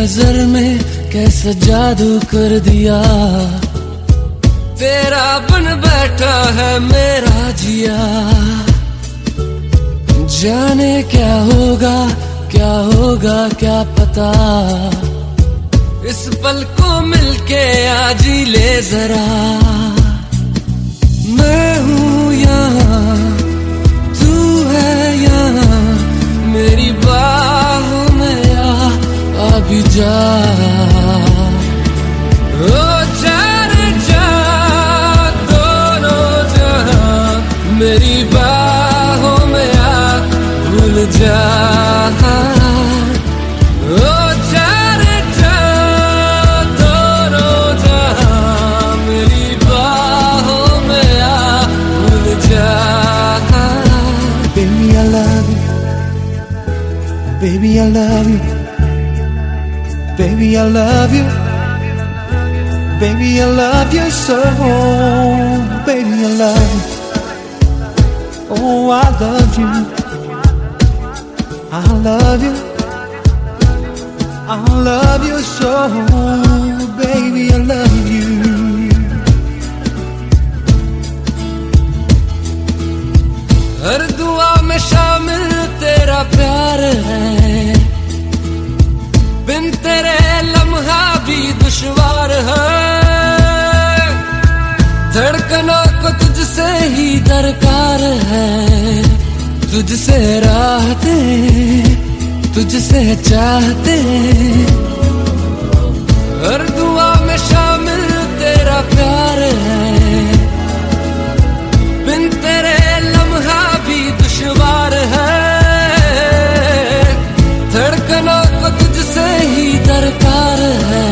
नजर में कैसा जादू कर दिया, तेरा बन बैठा है मेरा जिया। जाने क्या होगा क्या पता, इस पल को मिलके आज ही ले जरा। मैं हूँ यहाँ, तू है यहाँ, मेरी बाहों में आ भी जा। ओ जाने जा दोनों जहां, मेरी बाहों में आ भूल जा। ओ जाने जा दोनों जहां, मेरी बाहों में आ भूल जा। Baby, I love you. Baby, I love you. Baby, I love you. Baby, I love you so. Baby, I love you. Oh, I love you. I love you. I love you so. Baby, I love you. हर दुआ में शामिल तेरा प्यार है, बिन तेरे लम्हा भी दुश्वार है। धड़कनों को तुझसे ही दरकार है, तुझसे राहते तुझसे चाहते। हर दुआ में शामिल तेरा प्यार है, बिन तेरे लम्हा भी दुश्वार है। धड़कनों को तुझसे ही दरकार है,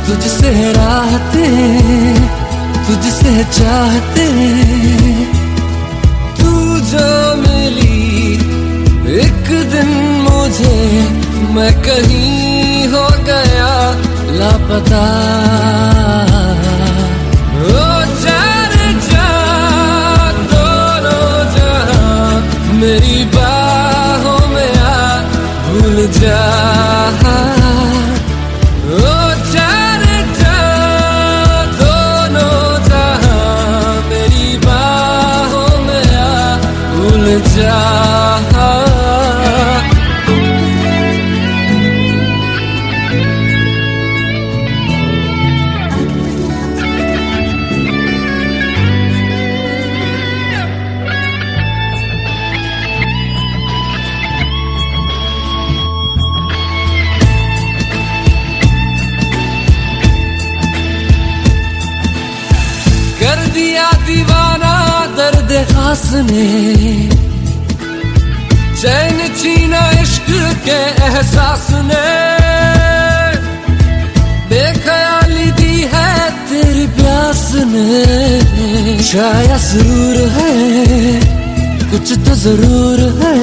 तुझसे राहते तुझसे चाहते। तू जो मिली एक दिन मुझे, मैं कहीं हो गया लापता। ओ जाने जा दोनों जहां, मेरी बाहों में आ भूल जा। ओ जाने जा दोनों जहां, मेरी बाहों में आ भूल जा। कर दिया दीवाना दर्द खास ने, चैन छीना इश्क के एहसास ने। बेख्याली दी है तेरी प्यास ने, शायद जरूर है कुछ तो जरूर है।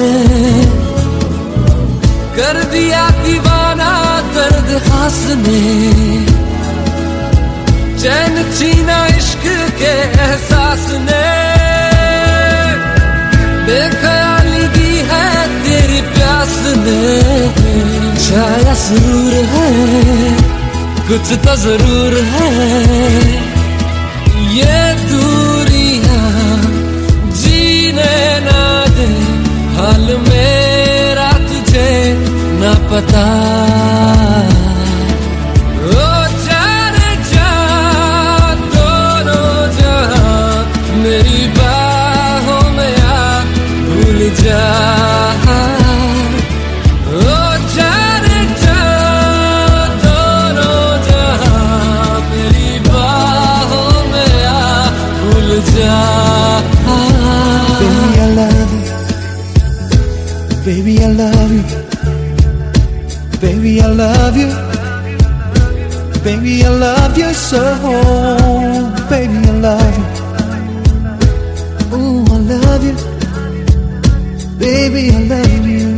कर दिया दीवाना दर्द खास ने, चैन छीना इश्क के एहसास ने। बेख्याली दी है तेरी प्यास ने, शायद जरूर है कुछ तो जरूर है। ये दूरियां जीने ना दे, हाल मेरा तुझे ना पता। मेरी बाहों में आ भूल जा। ओ जाने जा दोनों जहां, मेरी बाहों में आ भूल जा। Baby, I love you. Baby, I love you. Baby, I love you. Baby, I love you so. Baby, I love you. Ooh, I love you. Baby, I love you.